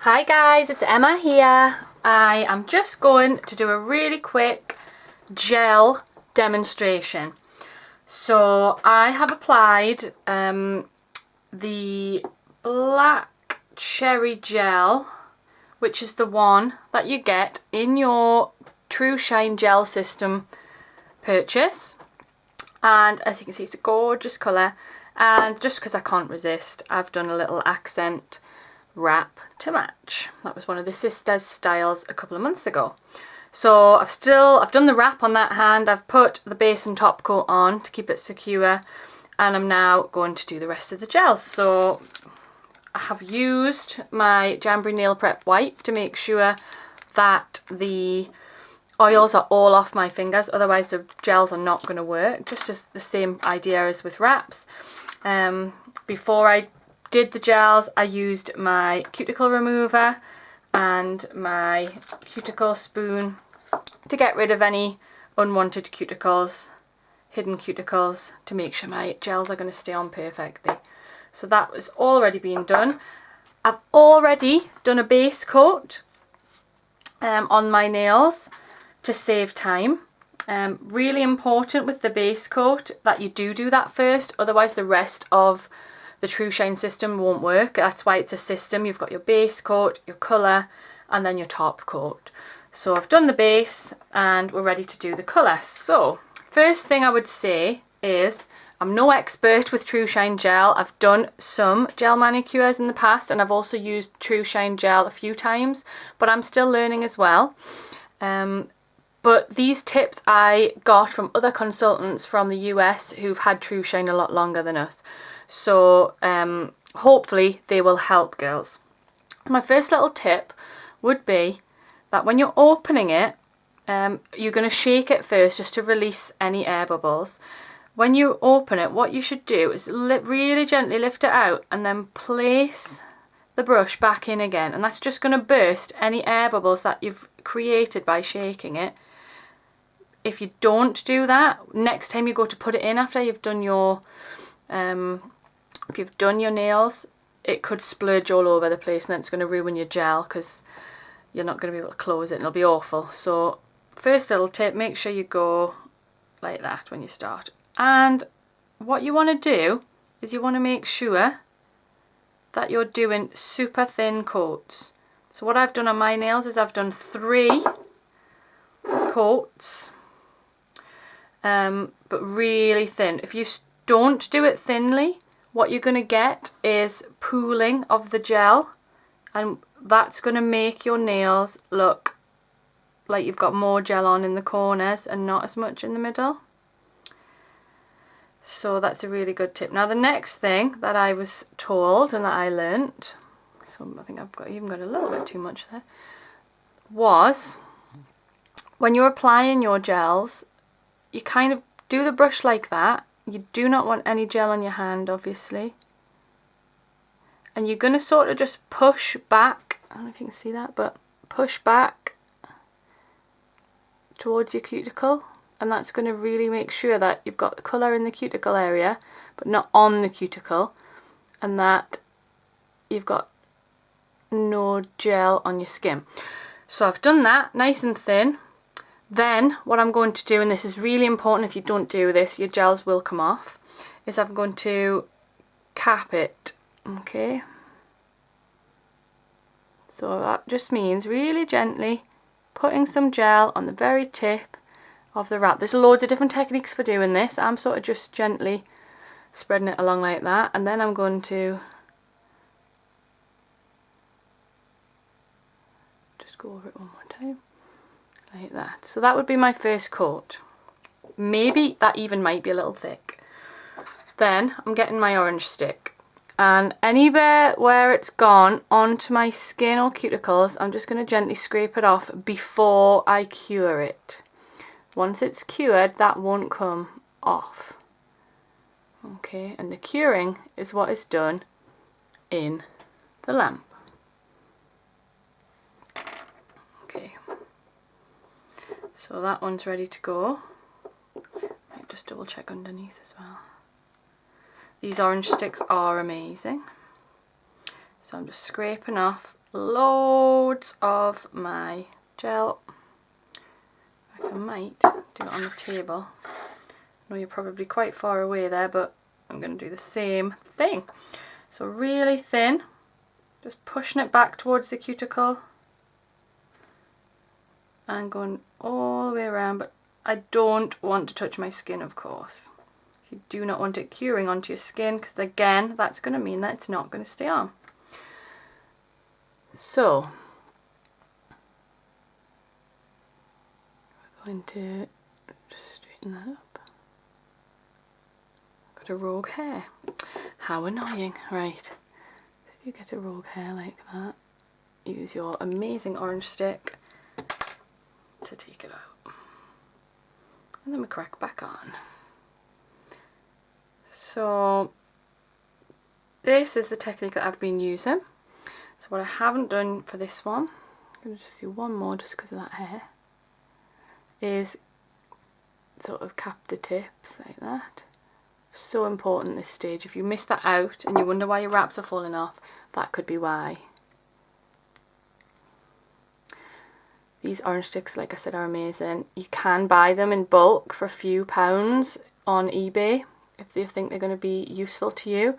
Hi guys, it's Emma here. I am just going to do a really quick gel demonstration. So I have applied the black cherry gel, which is the one that you get in your Trushine gel system purchase. And as you can see, it's a gorgeous colour. And just because I can't resist, I've done a little accent wrap to match. That was one of the sisters' styles a couple of months ago. So I've done the wrap on that hand. I've put the base and top coat on to keep it secure, and I'm now going to do the rest of the gels. So I have used my Jamberry nail prep wipe to make sure that the oils are all off my fingers, otherwise the gels are not going to work. Just as the same idea as with wraps. Before I did the gels, I used my cuticle remover and my cuticle spoon to get rid of any unwanted cuticles, hidden cuticles, to make sure my gels are going to stay on perfectly. So that was already been done. I've already done a base coat on my nails to save time. Really important with the base coat that you do that first, otherwise the rest of the Trushine system won't work. That's why it's a system. You've got your base coat, your colour, and then your top coat. So I've done the base and we're ready to do the colour. So first thing I would say is I'm no expert with Trushine gel. I've done some gel manicures in the past, and I've also used Trushine gel a few times, but I'm still learning as well. But these tips I got from other consultants from the US who've had Trushine a lot longer than us. So hopefully they will help girls. My first little tip would be that when you're opening it, you're going to shake it first just to release any air bubbles. When you open it, what you should do is really gently lift it out and then place the brush back in again. And that's just going to burst any air bubbles that you've created by shaking it. If you don't do that, next time you go to put it in after you've done your if you've done your nails, it could splurge all over the place, and then it's going to ruin your gel because you're not going to be able to close it and it'll be awful. So first little tip, make sure you go like that when you start. And what you want to do is you want to make sure that you're doing super thin coats. So what I've done on my nails is I've done 3 coats, but really thin. If you don't do it thinly, what you're going to get is pooling of the gel, and that's going to make your nails look like you've got more gel on in the corners and not as much in the middle. So that's a really good tip. Now the next thing that I was told and that I learnt, so I think I've even got a little bit too much there, was when you're applying your gels, you kind of do the brush like that. You do not want any gel on your hand, obviously. And you're going to sort of just push back, I don't know if you can see that, but push back towards your cuticle. And that's going to really make sure that you've got the colour in the cuticle area, but not on the cuticle. And that you've got no gel on your skin. So I've done that, nice and thin. Then what I'm going to do, and this is really important, if you don't do this your gels will come off, is I'm going to cap it, okay? So that just means really gently putting some gel on the very tip of the wrap. There's loads of different techniques for doing this. I'm sort of just gently spreading it along like that, and then I'm going to just go over it one more time. Like that. So that would be my first coat. Maybe that even might be a little thick. Then I'm getting my orange stick, and anywhere where it's gone onto my skin or cuticles, I'm just going to gently scrape it off before I cure it. Once it's cured, that won't come off. Okay, and the curing is what is done in the lamp. Okay. So that one's ready to go. I'll just double check underneath as well. These orange sticks are amazing. So I'm just scraping off loads of my gel. I might do it on the table. I know you're probably quite far away there, but I'm going to do the same thing. So really thin, just pushing it back towards the cuticle and going all the way around, but I don't want to touch my skin, of course. So you do not want it curing onto your skin, because again, that's going to mean that it's not going to stay on. So we're going to just straighten that up. Got a rogue hair. How annoying. Right, so if you get a rogue hair like that, use your amazing orange stick to take it out. And then we crack back on. So this is the technique that I've been using. So what I haven't done for this one, I'm going to just do one more just because of that hair, is sort of cap the tips like that. So important this stage. If you miss that out and you wonder why your wraps are falling off, that could be why. These orange sticks, like I said, are amazing. You can buy them in bulk for a few pounds on eBay if you think they're going to be useful to you.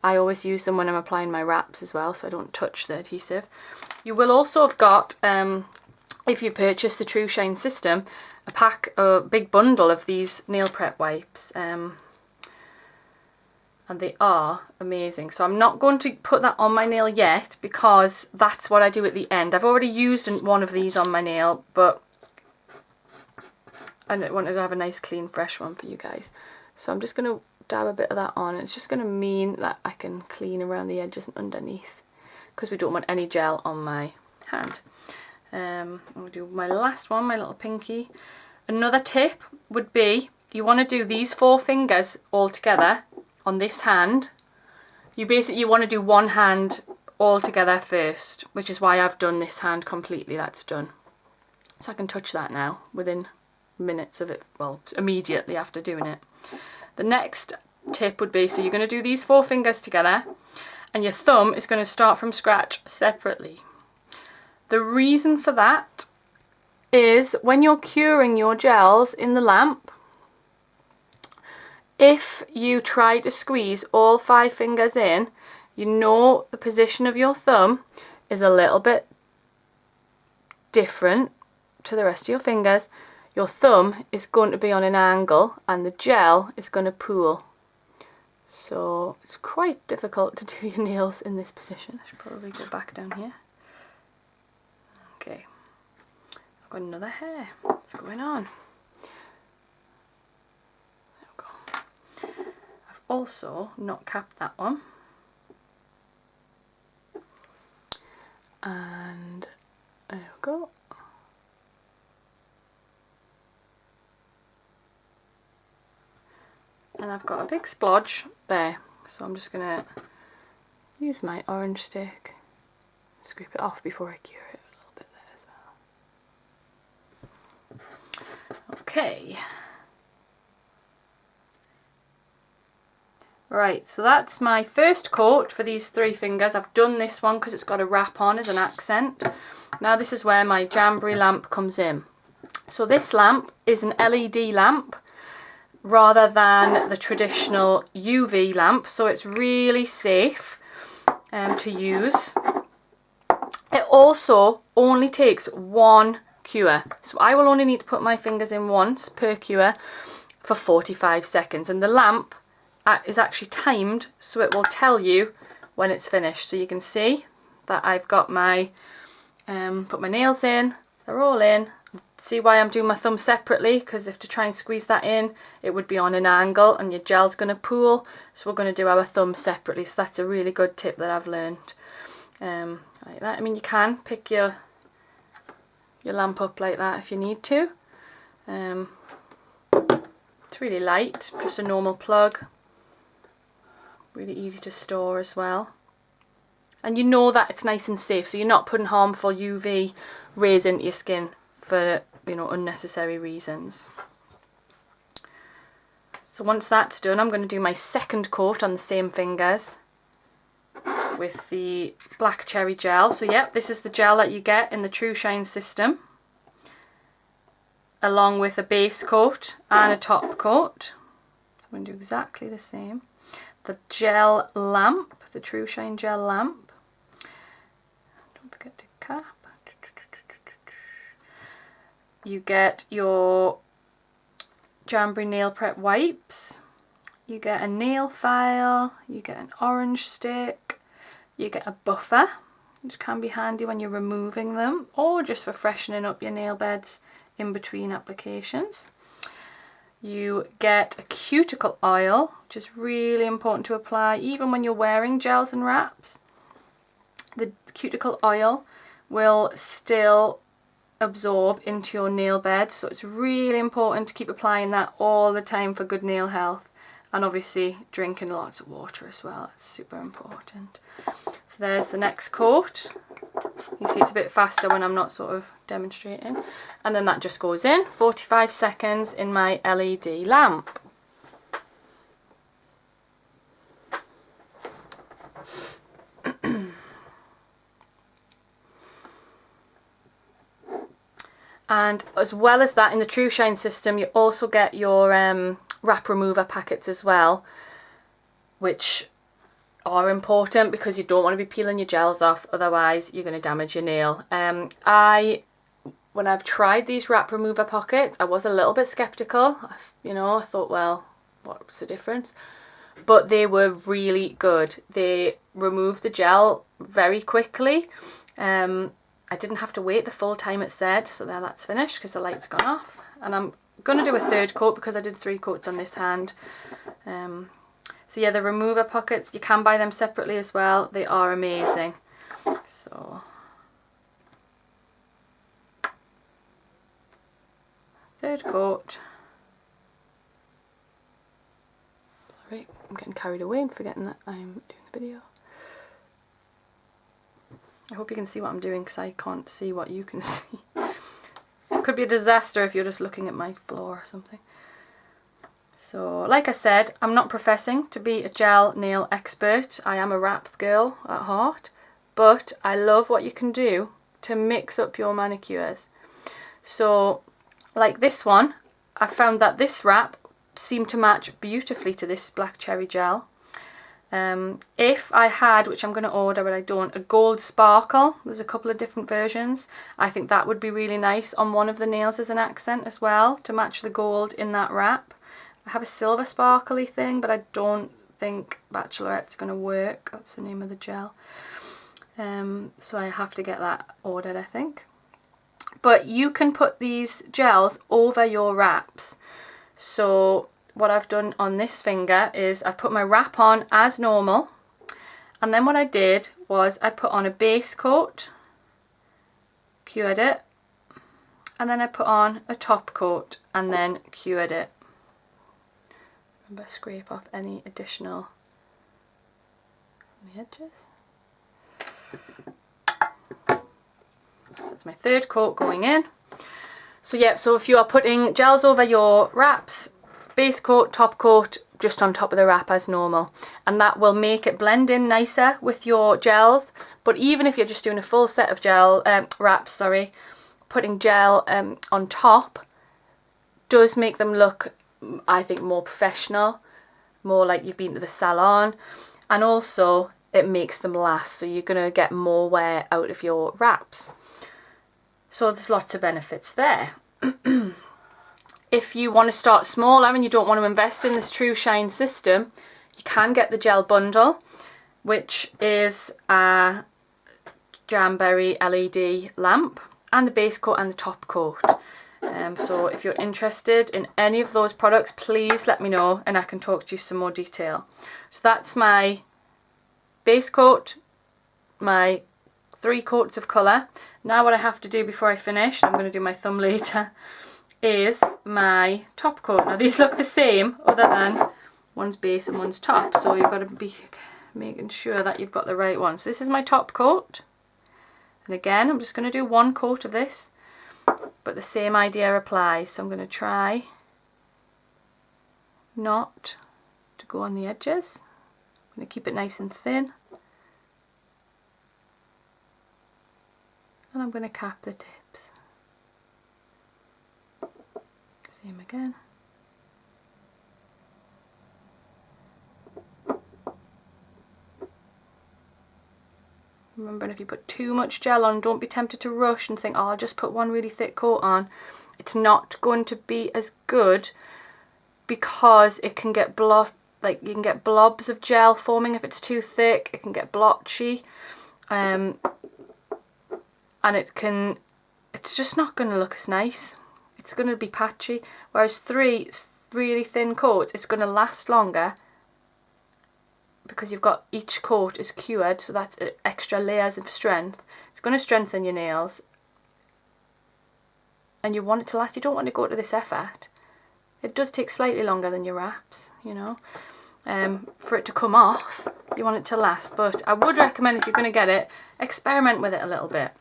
I always use them when I'm applying my wraps as well, so I don't touch the adhesive. You will also have got, if you purchase the Trushine system, a big bundle of these nail prep wipes, and they are amazing. So I'm not going to put that on my nail yet, because that's what I do at the end. I've already used one of these on my nail, but I wanted to have a nice clean fresh one for you guys. So I'm just going to dab a bit of that on. It's just going to mean that I can clean around the edges and underneath, because we don't want any gel on my hand. I'm going to do my last one, my little pinky. Another tip would be, you want to do these 4 fingers all together on this hand. You want to do one hand all together first, which is why I've done this hand completely. That's done. So I can touch that now within minutes of it, well, immediately after doing it. The next tip would be, so you're going to do these 4 fingers together, and your thumb is going to start from scratch separately. The reason for that is when you're curing your gels in the lamp, if you try to squeeze all 5 fingers in, you know the position of your thumb is a little bit different to the rest of your fingers. Your thumb is going to be on an angle and the gel is going to pool. So it's quite difficult to do your nails in this position. I should probably go back down here. Okay, I've got another hair. What's going on? There we go. I've also not capped that one. And there we go. And I've got a big splodge there, so I'm just going to use my orange stick and scrape it off before I cure it a little bit there as well. Okay. Right, so that's my first coat for these 3 fingers. I've done this one because it's got a wrap on as an accent. Now this is where my Jamberry lamp comes in. So this lamp is an LED lamp, rather than the traditional UV lamp, so it's really safe to use. It also only takes 1 cure, so I will only need to put my fingers in once per cure for 45 seconds, and the lamp is actually timed, so it will tell you when it's finished. So you can see that I've got my put my nails in, they're all in. See why I'm doing my thumb separately, because if to try and squeeze that in, it would be on an angle and your gel's going to pool. So we're going to do our thumb separately. So that's a really good tip that I've learned. Like that. I mean, you can pick your lamp up like that if you need to. It's really light, just a normal plug. Really easy to store as well. And you know that it's nice and safe, so you're not putting harmful UV rays into your skin for, you know, unnecessary reasons. So once that's done, I'm going to do my second coat on the same fingers. with the black cherry gel. So yep, this is the gel that you get in the Trushine system, along with a base coat and a top coat. So I'm going to do exactly the same. The gel lamp, the Trushine gel lamp. Don't forget to cap. You get your Jamberry nail prep wipes. You get a nail file, you get an orange stick, you get a buffer, which can be handy when you're removing them or just for freshening up your nail beds in between applications. You get a cuticle oil, which is really important to apply even when you're wearing gels and wraps. The cuticle oil will still absorb into your nail bed, so it's really important to keep applying that all the time for good nail health. And obviously drinking lots of water as well, it's super important. So there's the next coat. You see it's a bit faster when I'm not sort of demonstrating. And then that just goes in, 45 seconds in my LED lamp. And as well as that, in the Trushine system, you also get your wrap remover packets as well, which are important because you don't want to be peeling your gels off, otherwise you're going to damage your nail. When I've tried these wrap remover pockets, I was a little bit skeptical. I thought, well, what's the difference? But they were really good. They removed the gel very quickly. I didn't have to wait the full time it said, so there, that's finished because the light's gone off. And I'm going to do a third coat because I did 3 coats on this hand. So yeah, the remover pockets, you can buy them separately as well. They are amazing. So third coat. Sorry, I'm getting carried away and forgetting that I'm doing a video. I hope you can see what I'm doing because I can't see what you can see. It could be a disaster if you're just looking at my floor or something. So, like I said, I'm not professing to be a gel nail expert. I am a wrap girl at heart, but I love what you can do to mix up your manicures. So, like this one, I found that this wrap seemed to match beautifully to this black cherry gel. If I had, which I'm going to order but I don't, a gold sparkle, there's a couple of different versions, I think that would be really nice on one of the nails as an accent as well, to match the gold in that wrap. I have a silver sparkly thing, but I don't think Bachelorette's going to work. That's the name of the gel. So I have to get that ordered, I think. But you can put these gels over your wraps. So what I've done on this finger is I've put my wrap on as normal, and then what I did was I put on a base coat, cured it, and then I put on a top coat and then cured it. Remember, scrape off any additional on the edges. That's my third coat going in. So yeah, so if you are putting gels over your wraps, base coat, top coat, just on top of the wrap as normal, and that will make it blend in nicer with your gels. But even if you're just doing a full set of gel wraps, sorry, putting gel on top does make them look, I think, more professional, more like you've been to the salon, and also it makes them last, so you're going to get more wear out of your wraps. So there's lots of benefits there. If you want to start smaller and you don't want to invest in this Trushine system, you can get the gel bundle, which is a Jamberry LED lamp and the base coat and the top coat. So if you're interested in any of those products, please let me know and I can talk to you some more detail. So that's my base coat, my 3 coats of colour. Now what I have to do before I finish, I'm going to do my thumb later, is my top coat. Now these look the same other than one's base and one's top, so you've got to be making sure that you've got the right one. So this is my top coat, and again I'm just going to do 1 coat of this, but the same idea applies. So I'm going to try not to go on the edges. I'm going to keep it nice and thin I'm going to cap the tips. Same again. Remember, if you put too much gel on, don't be tempted to rush and think, oh, I'll just put one really thick coat on. It's not going to be as good because it can get like you can get blobs of gel forming if it's too thick. It can get blotchy, and it's just not going to look as nice. It's going to be patchy. Whereas 3 really thin coats, it's going to last longer because you've got each coat is cured, so that's extra layers of strength. It's going to strengthen your nails, and you want it to last. You don't want to go to this effort. It does take slightly longer than your wraps, you know, for it to come off. You want it to last, but I would recommend, if you're going to get it, experiment with it a little bit.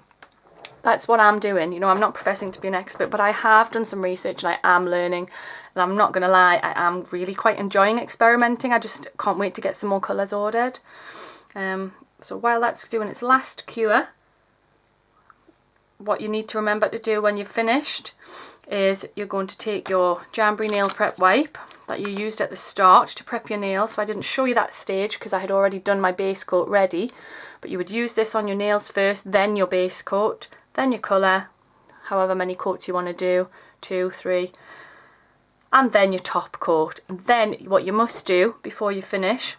That's what I'm doing. You know, I'm not professing to be an expert, but I have done some research and I am learning. And I'm not going to lie, I am really quite enjoying experimenting. I just can't wait to get some more colours ordered. So while that's doing its last cure, what you need to remember to do when you've finished is you're going to take your Jamberry nail prep wipe that you used at the start to prep your nails. So I didn't show you that stage because I had already done my base coat ready, but you would use this on your nails first, then your base coat, then your colour, however many coats you want to do, 2, 3, and then your top coat. And then what you must do before you finish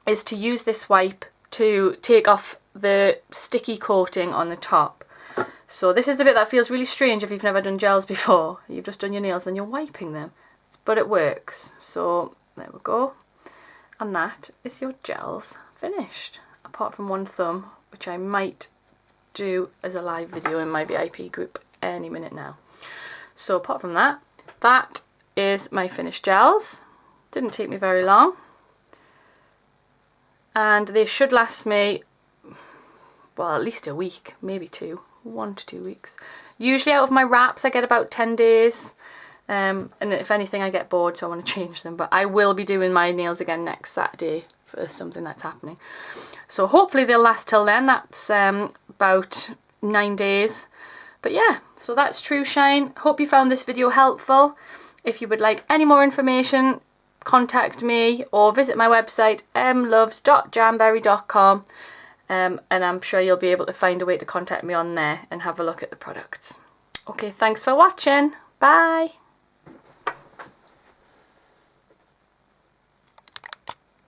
is to use this wipe to take off the sticky coating on the top. So this is the bit that feels really strange if you've never done gels before. You've just done your nails and you're wiping them, but it works. So there we go, and that is your gels finished, apart from one thumb, which I might do as a live video in my VIP group any minute now. So apart from that, that is my finished gels. Didn't take me very long, and they should last me, well, at least a week, maybe 1 to 2 weeks. Usually out of my wraps I get about 10 days, and if anything I get bored, so I want to change them, but I will be doing my nails again next Saturday for something that's happening. So hopefully they'll last till then. That's about 9 days. But yeah, so that's Trushine. Hope you found this video helpful. If you would like any more information, contact me or visit my website mloves.jamberry.com, and I'm sure you'll be able to find a way to contact me on there and have a look at the products. Okay, thanks for watching. Bye.